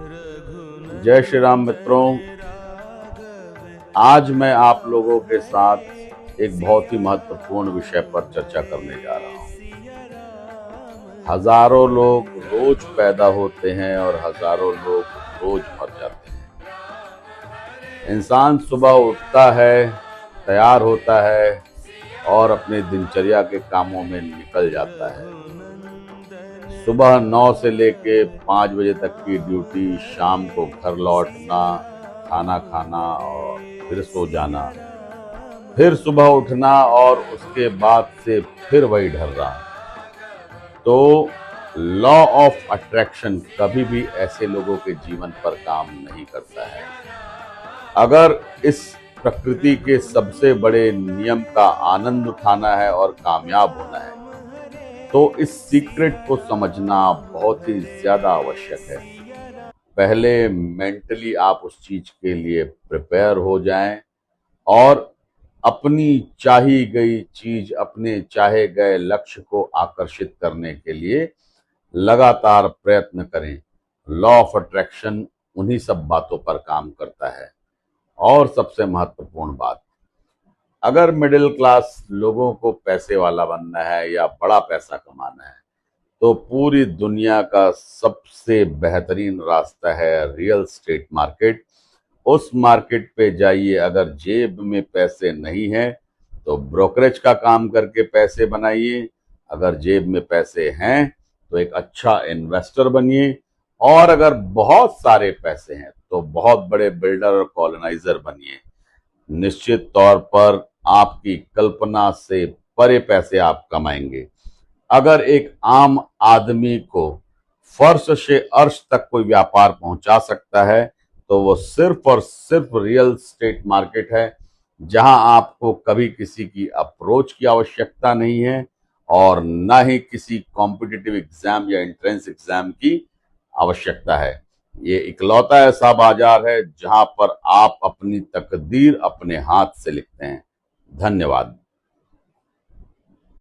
जय श्री राम मित्रों। आज मैं आप लोगों के साथ एक बहुत ही महत्वपूर्ण विषय पर चर्चा करने जा रहा हूं। हजारों लोग रोज पैदा होते हैं और हजारों लोग रोज मर जाते हैं। इंसान सुबह उठता है, तैयार होता है और अपने दिनचर्या के कामों में निकल जाता है। सुबह 9 से लेके 5 बजे तक की ड्यूटी, शाम को घर लौटना, खाना खाना और फिर सो जाना, फिर सुबह उठना और उसके बाद से फिर वही ढर्रा। तो लॉ ऑफ अट्रैक्शन कभी भी ऐसे लोगों के जीवन पर काम नहीं करता है। अगर इस प्रकृति के सबसे बड़े नियम का आनंद उठाना है और कामयाब होना है तो इस सीक्रेट को समझना बहुत ही ज्यादा आवश्यक है। पहले मेंटली आप उस चीज के लिए प्रिपेयर हो जाएं और अपनी चाही गई चीज, अपने चाहे गए लक्ष्य को आकर्षित करने के लिए लगातार प्रयत्न करें। लॉ ऑफ अट्रैक्शन उन्हीं सब बातों पर काम करता है। और सबसे महत्वपूर्ण बात, अगर मिडिल क्लास लोगों को पैसे वाला बनना है या बड़ा पैसा कमाना है तो पूरी दुनिया का सबसे बेहतरीन रास्ता है रियल एस्टेट मार्केट। उस मार्केट पे जाइए। अगर जेब में पैसे नहीं हैं तो ब्रोकरेज का काम करके पैसे बनाइए। अगर जेब में पैसे हैं तो एक अच्छा इन्वेस्टर बनिए। और अगर बहुत सारे पैसे हैं तो बहुत बड़े बिल्डर और कॉलोनाइजर बनिए। निश्चित तौर पर आपकी कल्पना से परे पैसे आप कमाएंगे। अगर एक आम आदमी को फर्श से अर्श तक कोई व्यापार पहुंचा सकता है तो वो सिर्फ और सिर्फ रियल एस्टेट मार्केट है, जहां आपको कभी किसी की अप्रोच की आवश्यकता नहीं है और ना ही किसी कॉम्पिटिटिव एग्जाम या एंट्रेंस एग्जाम की आवश्यकता है। ये इकलौता ऐसा बाजार है जहां पर आप अपनी तकदीर अपने हाथ से लिखते हैं। धन्यवाद।